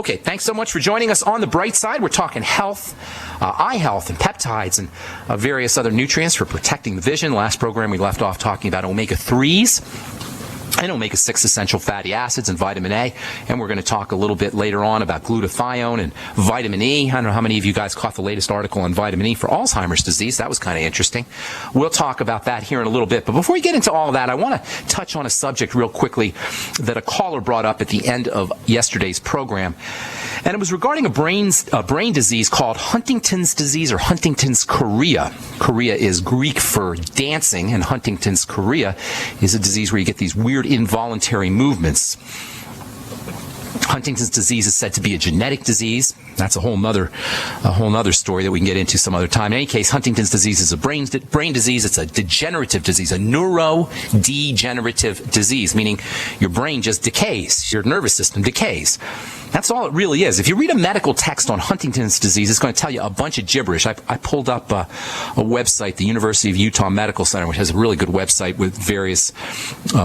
Okay, thanks so much for joining us on the bright side. We're talking health, eye health, and peptides, and various other nutrients for protecting the vision. Last program we left off talking about omega-3s and omega-6 essential fatty acids and vitamin A. And we're going to talk a little bit later on about glutathione and vitamin E. I don't know how many of you guys caught the latest article on vitamin E for Alzheimer's disease. That was kind of interesting. We'll talk about that here in a little bit. But before we get into all of that, I want to touch on a subject real quickly that a caller brought up at the end of yesterday's program. And it was regarding a brain disease called Huntington's disease, or Huntington's chorea. Chorea is Greek for dancing, and Huntington's chorea is a disease where you get these weird involuntary movements. Huntington's disease is said to be a genetic disease. That's a whole nother story that we can get into some other time. In any case, Huntington's disease is a brain disease. It's a degenerative disease, a neurodegenerative disease, meaning your brain just decays, your nervous system decays. That's all it really is. If you read a medical text on Huntington's disease, it's going to tell you a bunch of gibberish. I pulled up a website, the University of Utah Medical Center, which has a really good website with various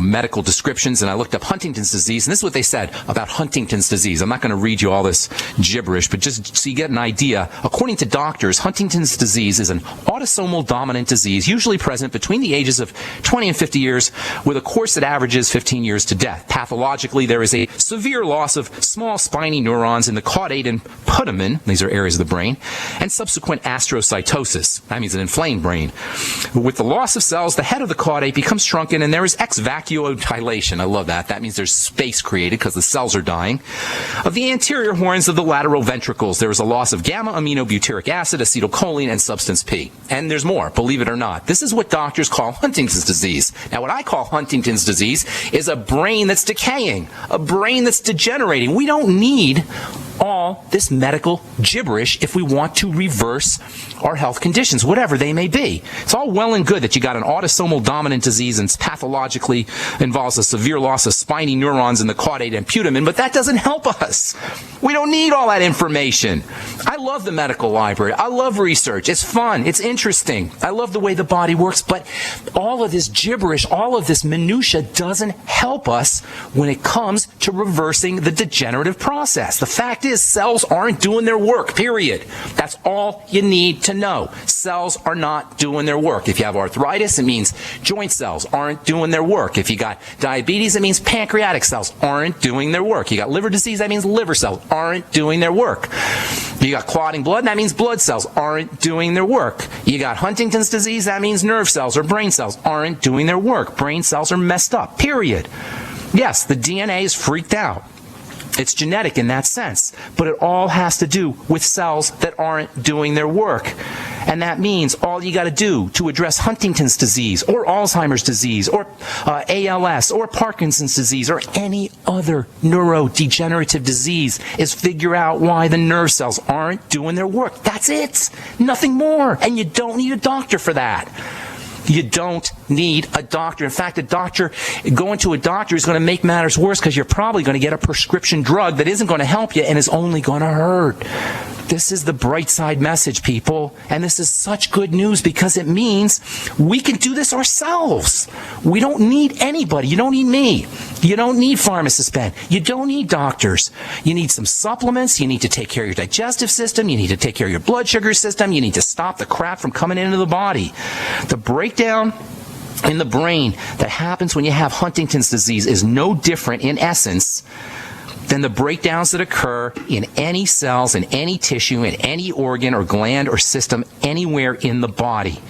medical descriptions, and I looked up Huntington's disease, and this is what they said about Huntington's disease. I'm not going to read you all this gibberish, but just so you get an idea, according to doctors, Huntington's disease is an autosomal dominant disease, usually present between the ages of 20 and 50 years, with a course that averages 15 years to death. Pathologically, there is a severe loss of small spiny neurons in the caudate and putamen, these are areas of the brain, and subsequent astrocytosis. That means an inflamed brain. With the loss of cells, the head of the caudate becomes shrunken, and there is ex vacuo dilation. I love that. That means there's space created because the cells are dying. Of the anterior horns of the lateral ventricles, there is a loss of gamma-aminobutyric acid, acetylcholine, and substance P. And there's more, believe it or not. This is what doctors call Huntington's disease. Now, what I call Huntington's disease is a brain that's decaying, a brain that's degenerating. We don't need all this medical gibberish if we want to reverse our health conditions, whatever they may be. It's all well and good that you got an autosomal dominant disease and pathologically involves a severe loss of spiny neurons in the caudate and putamen, but that doesn't help us. We don't need all that information. I love the medical library. I love research. It's fun. It's interesting. I love the way the body works, but all of this gibberish, all of this minutia doesn't help us when it comes to reversing the degenerative process. The fact is, cells aren't doing their work, period. That's all you need to know. Cells are not doing their work. If you have arthritis, it means joint cells aren't doing their work. If you got diabetes, it means pancreatic cells aren't doing their work. You got liver disease, that means liver cells aren't doing their work. You got clotting blood, that means blood cells aren't doing their work. You got Huntington's disease, that means nerve cells or brain cells aren't doing their work. Brain cells are messed up, period. Yes, the DNA is freaked out. It's genetic in that sense, but it all has to do with cells that aren't doing their work. And that means all you got to do to address Huntington's disease or Alzheimer's disease or ALS or Parkinson's disease or any other neurodegenerative disease is figure out why the nerve cells aren't doing their work. That's it. Nothing more. And you don't need a doctor for that. You don't need a doctor. In fact, going to a doctor is going to make matters worse because you're probably going to get a prescription drug that isn't going to help you and is only going to hurt. This is the bright side message, people. And this is such good news because it means we can do this ourselves. We don't need anybody. You don't need me. You don't need Pharmacist Ben. You don't need doctors. You need some supplements. You need to take care of your digestive system. You need to take care of your blood sugar system. You need to stop the crap from coming into the body. The breakdown in the brain that happens when you have Huntington's disease is no different in essence than the breakdowns that occur in any cells, in any tissue, in any organ or gland or system anywhere in the body.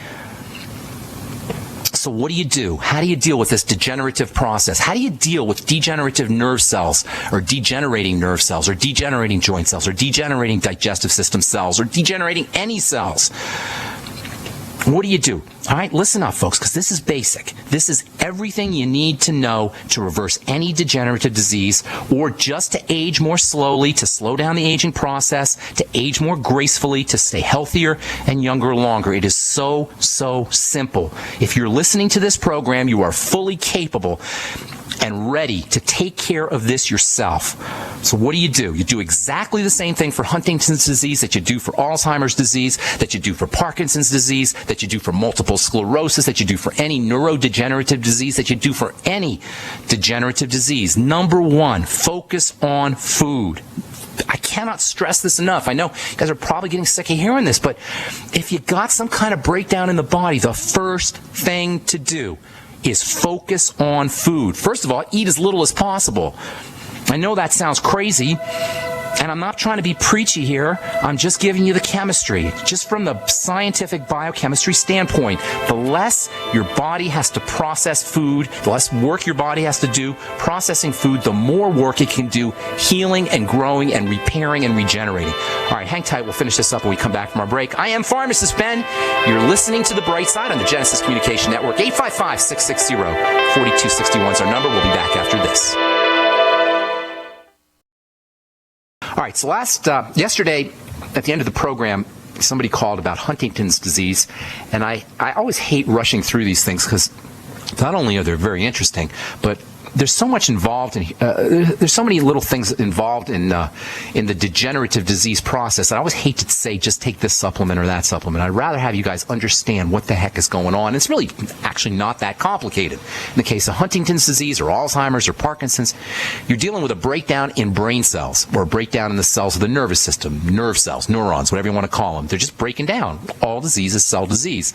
So what do you do? How do you deal with this degenerative process? How do you deal with degenerative nerve cells or degenerating nerve cells or degenerating joint cells or degenerating digestive system cells or degenerating any cells? What do you do? All right, listen up, folks, because this is basic. This is everything you need to know to reverse any degenerative disease or just to age more slowly, to slow down the aging process, to age more gracefully, to stay healthier and younger longer. It is so, so simple. If you're listening to this program, you are fully capable and ready to take care of this yourself. So what do? You do exactly the same thing for Huntington's disease that you do for Alzheimer's disease, that you do for Parkinson's disease, that you do for multiple sclerosis, that you do for any neurodegenerative disease, that you do for any degenerative disease. Number one, focus on food. cannot stress this enough. I know you guys are probably getting sick of hearing this, but if you got some kind of breakdown in the body, the first thing to do is focus on food. First of all, eat as little as possible. I know that sounds crazy, and I'm not trying to be preachy here. I'm just giving you the chemistry. Just from the scientific biochemistry standpoint, the less your body has to process food, the less work your body has to do processing food, the more work it can do healing and growing and repairing and regenerating. All right, hang tight. We'll finish this up when we come back from our break. I am Pharmacist Ben. You're listening to The Bright Side on the Genesis Communication Network. 855-660-4261 is our number. We'll be back after this. All right, so yesterday, at the end of the program, somebody called about Huntington's disease, and I always hate rushing through these things because not only are they very interesting, but there's so much involved in there's so many little things involved in the degenerative disease process. I always hate to say just take this supplement or that supplement. I'd rather have you guys understand what the heck is going on. It's really actually not that complicated. In the case of Huntington's disease or Alzheimer's or Parkinson's, you're dealing with a breakdown in brain cells or a breakdown in the cells of the nervous system, nerve cells, neurons, whatever you want to call them. They're just breaking down. All disease is cell disease.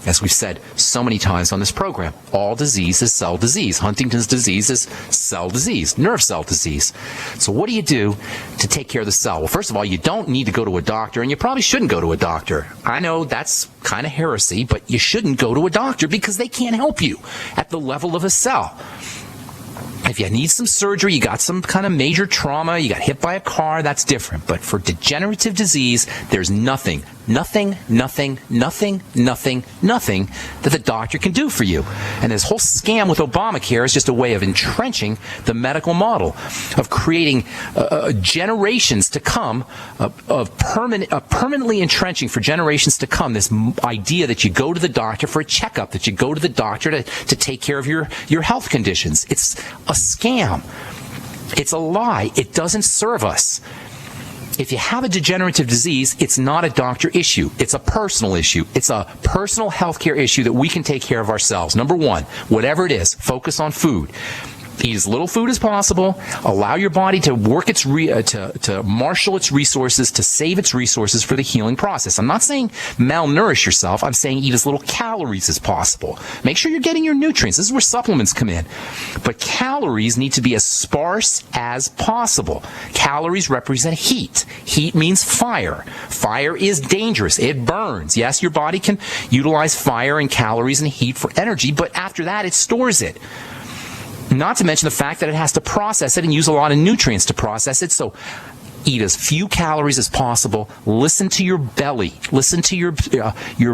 As we've said so many times on this program, all disease is cell disease. Huntington's disease is cell disease, nerve cell disease. So what do you do to take care of the cell? Well, first of all, you don't need to go to a doctor, and you probably shouldn't go to a doctor. I know that's kind of heresy, but you shouldn't go to a doctor because they can't help you at the level of a cell. If you need some surgery, you got some kind of major trauma, you got hit by a car, that's different. But for degenerative disease, there's nothing that the doctor can do for you. And this whole scam with Obamacare is just a way of entrenching the medical model, of creating generations to come, of permanently entrenching for generations to come this idea that you go to the doctor for a checkup, that you go to the doctor to take care of your health conditions. It's a scam. It's a lie. It doesn't serve us. If you have a degenerative disease, it's not a doctor issue. It's a personal issue. It's a personal healthcare issue that we can take care of ourselves. Number one, whatever it is, focus on food. Eat as little food as possible. Allow your body to work to marshal its resources, to save its resources for the healing process. I'm not saying malnourish yourself. I'm saying eat as little calories as possible. Make sure you're getting your nutrients. This is where supplements come in. But calories need to be as sparse as possible. Calories represent heat. Heat means fire. Fire is dangerous. It burns. Yes, your body can utilize fire and calories and heat for energy, but after that, it stores it. Not to mention the fact that it has to process it and use a lot of nutrients to process it. So eat as few calories as possible. Listen to your belly. Listen to your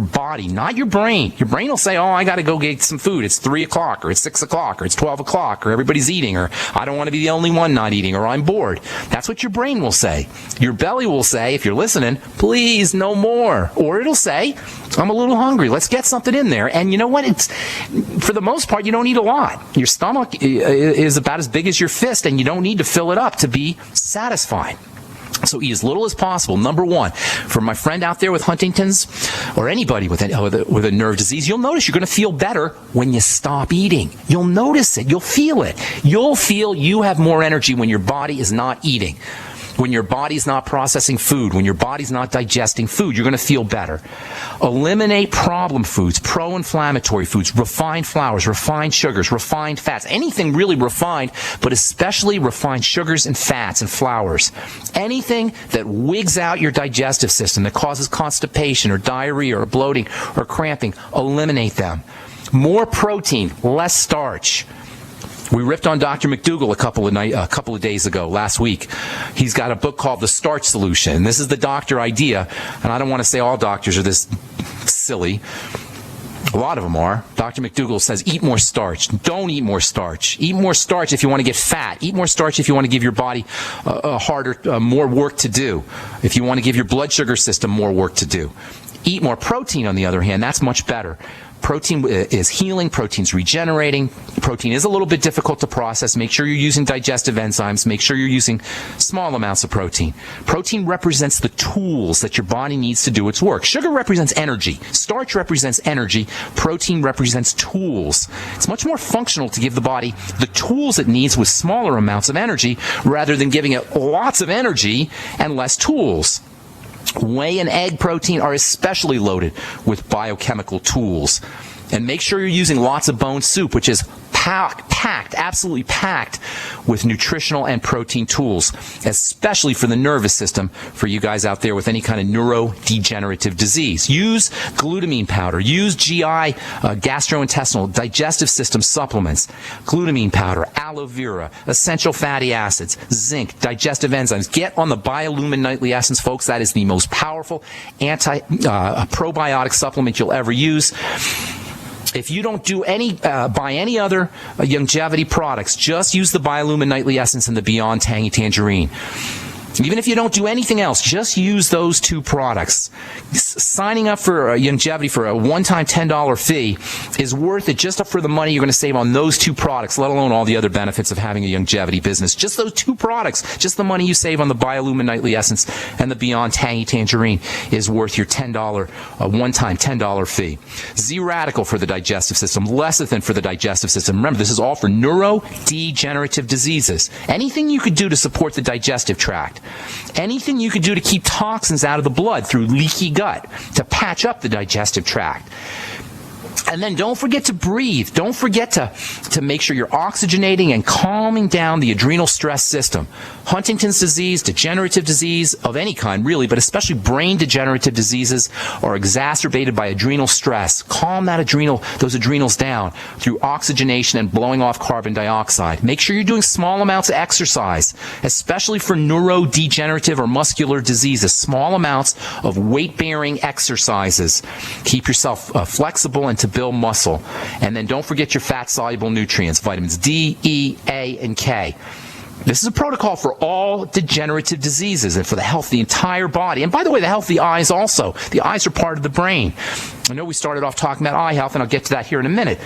body, not your brain. Your brain will say, oh, I got to go get some food. It's 3 o'clock or it's 6 o'clock or it's 12 o'clock or everybody's eating or I don't want to be the only one not eating or I'm bored. That's what your brain will say. Your belly will say, if you're listening, please, no more. Or it'll say, I'm a little hungry. Let's get something in there. And you know what? It's for the most part, you don't eat a lot. Your stomach is about as big as your fist and you don't need to fill it up to be satisfied. So eat as little as possible. Number one, for my friend out there with Huntington's or anybody with a nerve disease, you'll notice you're going to feel better when you stop eating. You'll notice it. You'll feel it. You'll feel you have more energy when your body is not eating. When your body's not processing food, when your body's not digesting food, you're going to feel better. Eliminate problem foods, pro-inflammatory foods, refined flours, refined sugars, refined fats, anything really refined, but especially refined sugars and fats and flours. Anything that wigs out your digestive system, that causes constipation or diarrhea or bloating or cramping, eliminate them. More protein, less starch. We ripped on Dr. McDougall a couple of days ago, last week. He's got a book called The Starch Solution. And this is the doctor idea. And I don't want to say all doctors are this silly. A lot of them are. Dr. McDougall says, eat more starch. Don't eat more starch. Eat more starch if you want to get fat. Eat more starch if you want to give your body more work to do. If you want to give your blood sugar system more work to do. Eat more protein, on the other hand. That's much better. Protein is healing. Protein's regenerating. Protein is a little bit difficult to process. Make sure you're using digestive enzymes. Make sure you're using small amounts of protein. Protein represents the tools that your body needs to do its work. Sugar represents energy. Starch represents energy. Protein represents tools. It's much more functional to give the body the tools it needs with smaller amounts of energy rather than giving it lots of energy and less tools. Whey and egg protein are especially loaded with biochemical tools. And make sure you're using lots of bone soup, which is packed, absolutely packed with nutritional and protein tools, especially for the nervous system, for you guys out there with any kind of neurodegenerative disease. Use glutamine powder. Use GI, gastrointestinal, digestive system supplements. Glutamine powder, aloe vera, essential fatty acids, zinc, digestive enzymes. Get on the Biolumin Nightly Essence, folks. That is the most powerful probiotic supplement you'll ever use. If you don't do buy any other longevity products, just use the Biolumin Nightly Essence and the Beyond Tangy Tangerine. Even if you don't do anything else, just use those two products. Signing up for longevity for a one-time $10 fee is worth it just for the money you're going to save on those two products, let alone all the other benefits of having a longevity business. Just those two products, just the money you save on the Biolumin Nightly Essence and the Beyond Tangy Tangerine is worth your $10, one-time $10 fee. Z-Radical for the digestive system, lecithin for the digestive system. Remember, this is all for neurodegenerative diseases. Anything you could do to support the digestive tract. Anything you could do to keep toxins out of the blood through leaky gut, to patch up the digestive tract. And then don't forget to breathe. Don't forget to make sure you're oxygenating and calming down the adrenal stress system. Huntington's disease, degenerative disease of any kind, really, but especially brain degenerative diseases are exacerbated by adrenal stress. Calm those adrenals down through oxygenation and blowing off carbon dioxide. Make sure you're doing small amounts of exercise, especially for neurodegenerative or muscular diseases. Small amounts of weight-bearing exercises. Keep yourself flexible and to build muscle. And then don't forget your fat-soluble nutrients, vitamins D, E, A, and K. This is a protocol for all degenerative diseases and for the health of the entire body. And by the way, the health of the eyes also. The eyes are part of the brain. I know we started off talking about eye health, and I'll get to that here in a minute.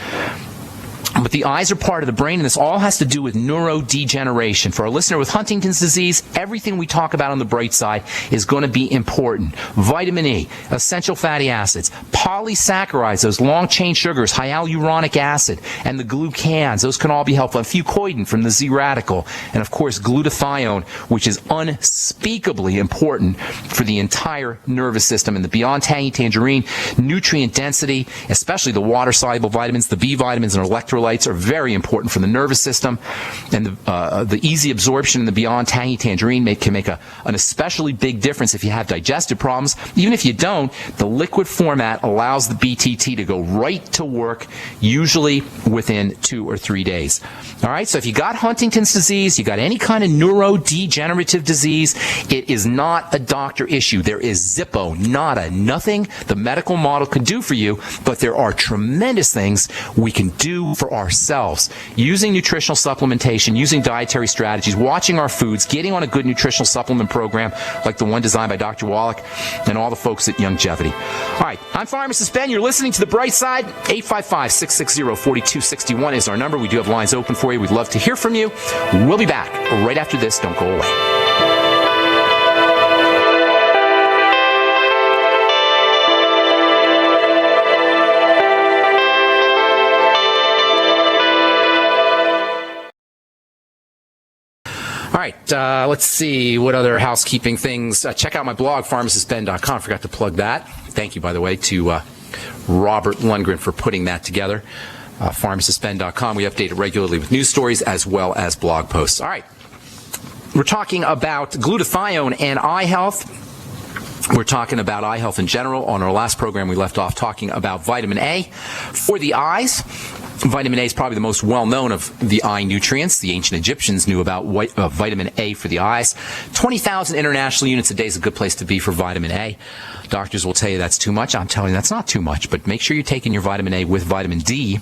But the eyes are part of the brain, and this all has to do with neurodegeneration. For a listener with Huntington's disease, everything we talk about on the bright side is going to be important. Vitamin E, essential fatty acids, polysaccharides, those long-chain sugars, hyaluronic acid, and the glucans, those can all be helpful. And fucoidan from the Z-Radical, and of course glutathione, which is unspeakably important for the entire nervous system. And the Beyond Tangy Tangerine, nutrient density, especially the water-soluble vitamins, the B vitamins, and electrolytes are very important for the nervous system, and the easy absorption in the Beyond Tangy Tangerine can make an especially big difference if you have digestive problems. Even if you don't, the liquid format allows the BTT to go right to work, usually within 2 or 3 days. All right, so if you got Huntington's disease, you got any kind of neurodegenerative disease, it is not a doctor issue. There is zippo, nada, nothing the medical model can do for you, but there are tremendous things we can do for ourselves. Using nutritional supplementation, using dietary strategies, watching our foods, getting on a good nutritional supplement program like the one designed by Dr. Wallach and all the folks at Longevity. All right, I'm Pharmacist Ben. You're listening to The Bright Side. 855-660-4261 is our number. We do have lines open for you. We'd love to hear from you. We'll be back right after this. Don't go away. All right, let's see what other housekeeping things. Check out my blog, pharmacistben.com. Forgot to plug that. Thank you, by the way, to Robert Lundgren for putting that together. Pharmacistben.com. We update it regularly with news stories as well as blog posts. All right, we're talking about glutathione and eye health. We're talking about eye health in general. On our last program, we left off talking about vitamin A for the eyes. Vitamin A is probably the most well-known of the eye nutrients. The ancient Egyptians knew about vitamin A for the eyes. 20,000 international units a day is a good place to be for vitamin A. Doctors will tell you that's too much. I'm telling you that's not too much, but make sure you're taking your vitamin A with vitamin D.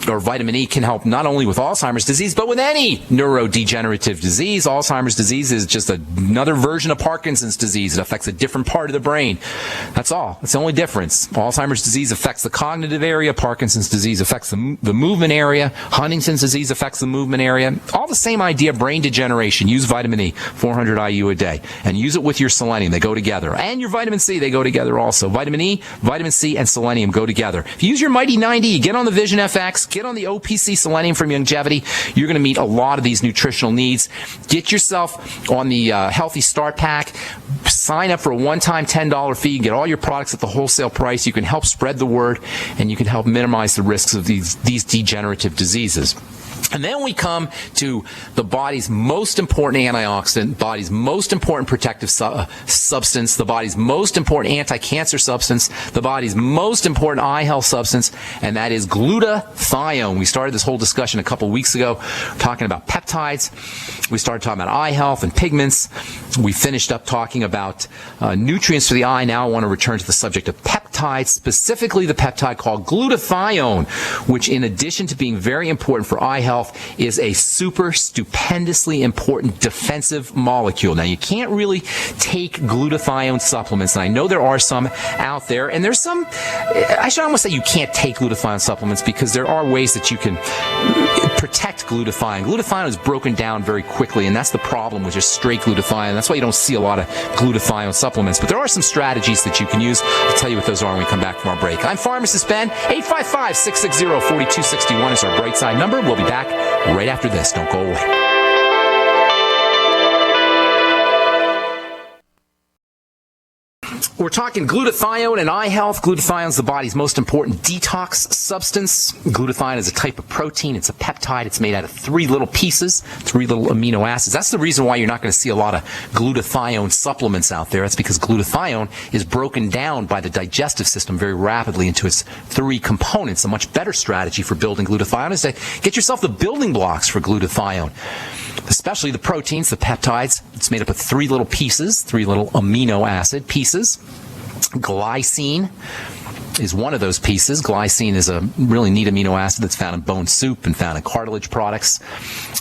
or vitamin E can help not only with Alzheimer's disease, but with any neurodegenerative disease. Alzheimer's disease is just another version of Parkinson's disease. It affects a different part of the brain. That's all. That's the only difference. Alzheimer's disease affects the cognitive area. Parkinson's disease affects the movement area. Huntington's disease affects the movement area. All the same idea, brain degeneration. Use vitamin E, 400 IU a day. And use it with your selenium. They go together. And your vitamin C, they go together also. Vitamin E, vitamin C, and selenium go together. If you use your Mighty 90, get on the Vision FX, get on the OPC Selenium from Longevity. You're going to meet a lot of these nutritional needs. Get yourself on the Healthy Start Pack. Sign up for a one-time $10 fee. You can get all your products at the wholesale price. You can help spread the word, and you can help minimize the risks of these degenerative diseases. And then we come to the body's most important antioxidant, body's most important protective substance, the body's most important anti-cancer substance, the body's most important eye health substance, and that is glutathione. We started this whole discussion a couple weeks ago talking about peptides. We started talking about eye health and pigments. We finished up talking about nutrients for the eye. Now I want to return to the subject of peptides, specifically the peptide called glutathione, which in addition to being very important for eye health, is a super stupendously important defensive molecule. Now, you can't really take glutathione supplements, and I know there are some out there, and there's some, I should almost say you can't take glutathione supplements because there are ways that you can protect glutathione. Glutathione is broken down very quickly, and that's the problem with just straight glutathione. That's why you don't see a lot of glutathione supplements, but there are some strategies that you can use. I'll tell you what those are when we come back from our break. I'm Pharmacist Ben. 855-660-4261 is our bright side number. We'll be back right after this. Don't go away. We're talking glutathione and eye health. Glutathione is the body's most important detox substance. Glutathione is a type of protein. It's a peptide. It's made out of 3 little pieces, 3 little amino acids. That's the reason why you're not going to see a lot of glutathione supplements out there. That's because glutathione is broken down by the digestive system very rapidly into its 3 components. A much better strategy for building glutathione is to get yourself the building blocks for glutathione, especially the proteins, the peptides. It's made up of 3 little pieces, 3 little amino acid pieces. Glycine is one of those pieces. Glycine is a really neat amino acid that's found in bone soup and found in cartilage products.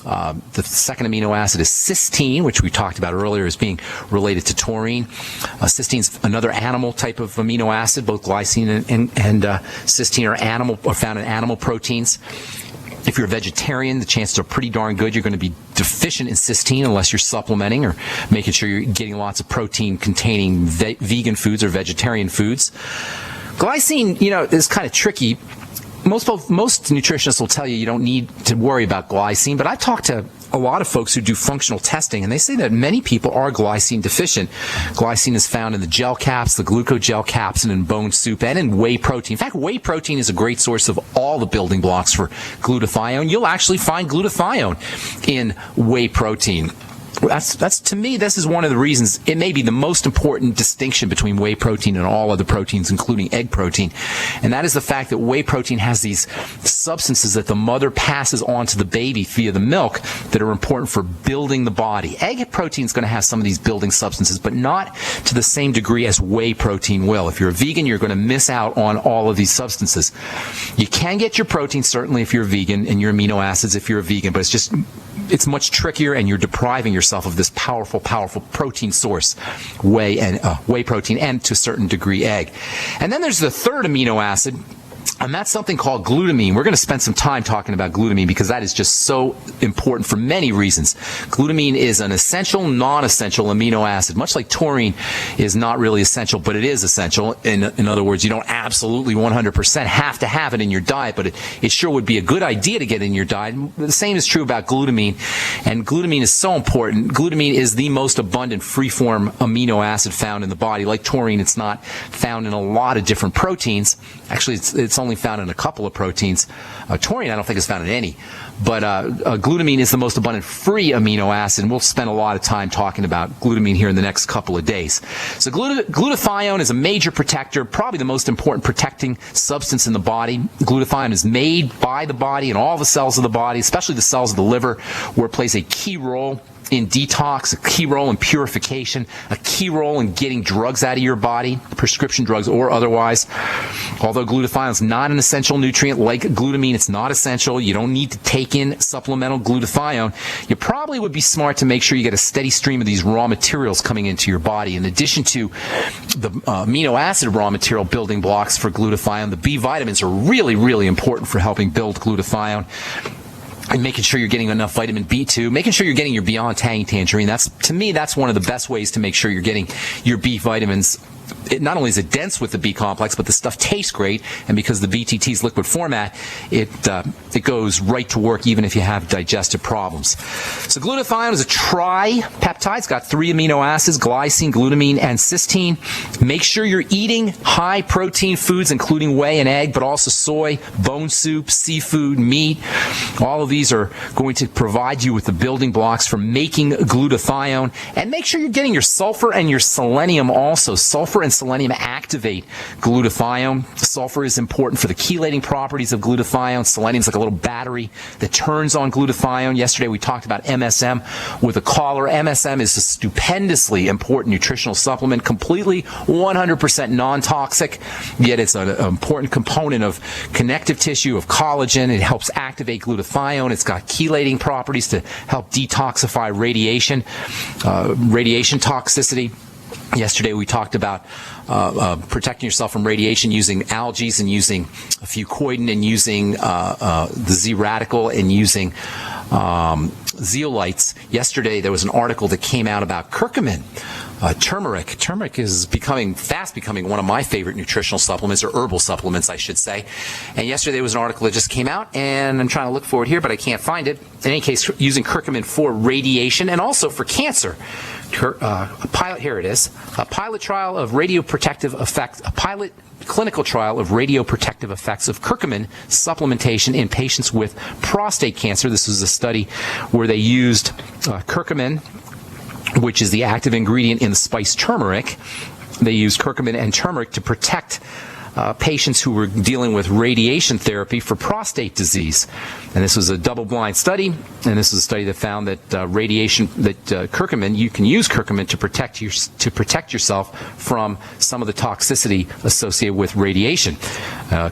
The second amino acid is cysteine, which we talked about earlier as being related to taurine. Cysteine is another animal type of amino acid. Both glycine and cysteine are found in animal proteins. If you're a vegetarian, the chances are pretty darn good you're going to be deficient in cysteine unless you're supplementing or making sure you're getting lots of protein-containing vegan foods or vegetarian foods. Glycine, is kind of tricky. Most nutritionists will tell you don't need to worry about glycine, but I've talked to a lot of folks who do functional testing, and they say that many people are glycine deficient. Glycine is found in the gel caps, the glucogel caps, and in bone soup, and in whey protein. In fact, whey protein is a great source of all the building blocks for glutathione. You'll actually find glutathione in whey protein. That's to me, this is one of the reasons it may be the most important distinction between whey protein and all other proteins, including egg protein. And that is the fact that whey protein has these substances that the mother passes on to the baby via the milk that are important for building the body. Egg protein is going to have some of these building substances, but not to the same degree as whey protein will. If you're a vegan, you're going to miss out on all of these substances. You can get your protein, certainly, if you're a vegan, and your amino acids if you're a vegan, but it's much trickier, and you're depriving yourself of this powerful protein source, whey protein, and to a certain degree egg. And then there's the third amino acid, and that's something called glutamine. We're going to spend some time talking about glutamine because that is just so important for many reasons. Glutamine is an essential, non-essential amino acid. Much like taurine is not really essential, but it is essential. In other words, you don't absolutely 100% have to have it in your diet, but it sure would be a good idea to get in your diet. The same is true about glutamine, and glutamine is so important. Glutamine is the most abundant free-form amino acid found in the body. Like taurine, it's not found in a lot of different proteins. Actually, it's only found in a couple of proteins. Taurine, I don't think is found in any. But glutamine is the most abundant free amino acid, and we'll spend a lot of time talking about glutamine here in the next couple of days. So glutathione is a major protector, probably the most important protecting substance in the body. Glutathione is made by the body and all the cells of the body, especially the cells of the liver, where it plays a key role in detox, a key role in purification, a key role in getting drugs out of your body, prescription drugs or otherwise. Although glutathione is not an essential nutrient like glutamine, it's not essential. You don't need to take in supplemental glutathione. You probably would be smart to make sure you get a steady stream of these raw materials coming into your body. In addition to the amino acid raw material building blocks for glutathione, the B vitamins are really, really important for helping build glutathione. And making sure you're getting enough vitamin B2, making sure you're getting your Beyond Tangy Tangerine. To me, that's one of the best ways to make sure you're getting your B vitamins. It not only is it dense with the B complex, but the stuff tastes great, and because the BTT's liquid format, it goes right to work even if you have digestive problems. So glutathione is a tripeptide. It's got 3 amino acids, glycine, glutamine, and cysteine. Make sure you're eating high protein foods, including whey and egg, but also soy, bone soup, seafood, meat. All of these are going to provide you with the building blocks for making glutathione. And make sure you're getting your sulfur and your selenium also. Sulfur and selenium activate glutathione. Sulfur is important for the chelating properties of glutathione. Selenium is like a little battery that turns on glutathione. Yesterday we talked about MSM with a caller. MSM is a stupendously important nutritional supplement, completely 100% non-toxic, yet it's an important component of connective tissue, of collagen. It helps activate glutathione. It's got chelating properties to help detoxify radiation toxicity. Yesterday we talked about protecting yourself from radiation using algae and using fucoidin and using the Z radical and using zeolites. Yesterday there was an article that came out about curcumin. Turmeric. Turmeric is fast becoming one of my favorite nutritional supplements, or herbal supplements, I should say. And yesterday there was an article that just came out, and I'm trying to look for it here, but I can't find it. In any case, using curcumin for radiation and also for cancer. Here it is. A pilot trial of radioprotective effects. A pilot clinical trial of radioprotective effects of curcumin supplementation in patients with prostate cancer. This was a study where they used curcumin, which is the active ingredient in the spice turmeric. They used curcumin and turmeric to protect patients who were dealing with radiation therapy for prostate disease. And this was a double-blind study, and this is a study that found that curcumin, you can use curcumin to protect yourself from some of the toxicity associated with radiation.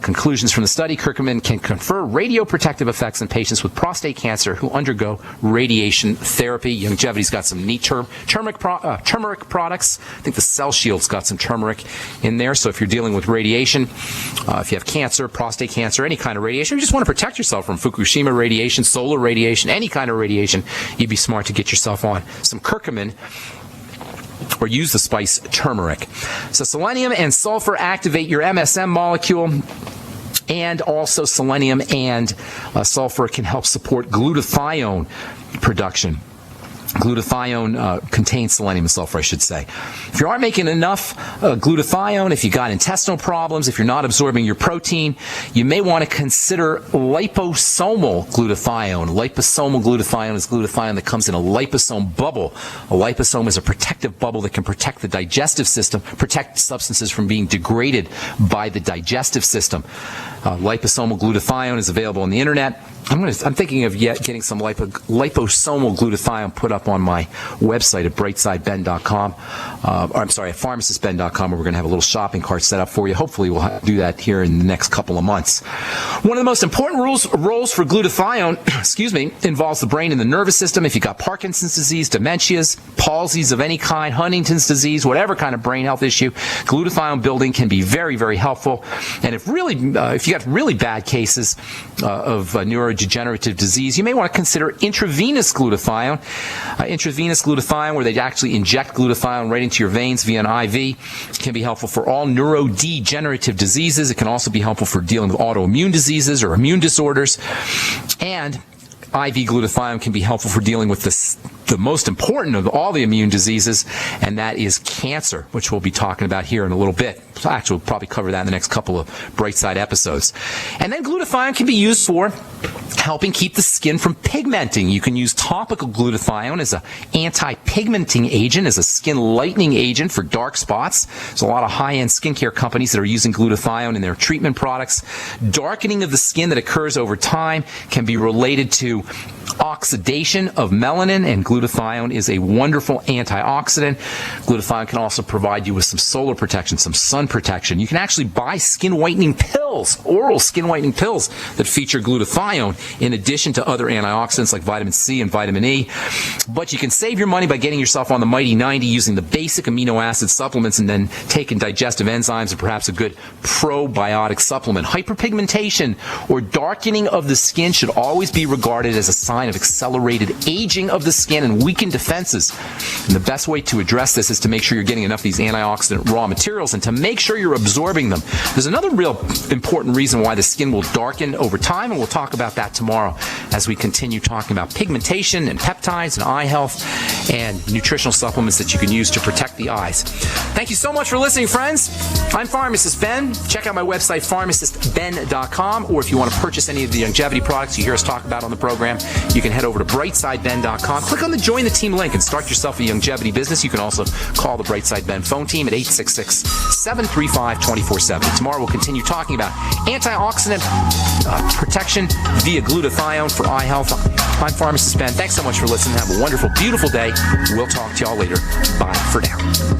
Conclusions from the study: curcumin can confer radioprotective effects in patients with prostate cancer who undergo radiation therapy. Longevity's got some neat turmeric products. I think the Cell Shield's got some turmeric in there. So if you're dealing with radiation, if you have cancer, prostate cancer, any kind of radiation, you just want to protect yourself from Fukushima radiation, solar radiation, any kind of radiation, you'd be smart to get yourself on some curcumin or use the spice turmeric. So selenium and sulfur activate your MSM molecule, and also selenium and sulfur can help support glutathione production. Glutathione contains selenium and sulfur, I should say. If you aren't making enough glutathione, if you've got intestinal problems, if you're not absorbing your protein, you may want to consider liposomal glutathione. Liposomal glutathione is glutathione that comes in a liposome bubble. A liposome is a protective bubble that can protect the digestive system, protect substances from being degraded by the digestive system. Liposomal glutathione is available on the internet. I'm thinking of getting some liposomal glutathione put up on my website at brightsideben.com, at pharmacistben.com, where we're going to have a little shopping cart set up for you. Hopefully we'll do that here in the next couple of months. One of the most important roles for glutathione, involves the brain and the nervous system. If you've got Parkinson's disease, dementias, palsies of any kind, Huntington's disease, whatever kind of brain health issue, glutathione building can be very, very helpful. And if you got really bad cases of neurodegenerative disease, you may want to consider intravenous glutathione. Intravenous glutathione, where they actually inject glutathione right into your veins via an IV, can be helpful for all neurodegenerative diseases. It can also be helpful for dealing with autoimmune diseases or immune disorders. And IV glutathione can be helpful for dealing with the most important of all the immune diseases, and that is cancer, which we'll be talking about here in a little bit. Actually, we'll probably cover that in the next couple of Brightside episodes. And then glutathione can be used for helping keep the skin from pigmenting. You can use topical glutathione as an anti-pigmenting agent, as a skin lightening agent for dark spots. There's a lot of high-end skincare companies that are using glutathione in their treatment products. Darkening of the skin that occurs over time can be related to oxidation of melanin, and glutathione is a wonderful antioxidant. Glutathione can also provide you with some solar protection, some sun protection. You can actually buy skin whitening pills, oral skin whitening pills that feature glutathione in addition to other antioxidants like vitamin C and vitamin E. But you can save your money by getting yourself on the Mighty 90 using the basic amino acid supplements and then taking digestive enzymes and perhaps a good probiotic supplement. Hyperpigmentation or darkening of the skin should always be regarded as a sign of accelerated aging of the skin and weakened defenses. And the best way to address this is to make sure you're getting enough of these antioxidant raw materials and to make sure you're absorbing them. There's another real important reason why the skin will darken over time, and we'll talk about that tomorrow as we continue talking about pigmentation and peptides and eye health and nutritional supplements that you can use to protect the eyes. Thank you so much for listening, friends. I'm Pharmacist Ben. Check out my website, pharmacistben.com, or if you want to purchase any of the longevity products you hear us talk about on the program, you can head over to brightsideben.com. Click on the Join the Team link and start yourself a longevity business. You can also call the Brightside Ben phone team at 866-735-2470. Tomorrow we'll continue talking about antioxidant protection via glutathione for eye health. I'm Pharmacist Ben. Thanks so much for listening. Have a wonderful, beautiful day. We'll talk to y'all later. Bye for now.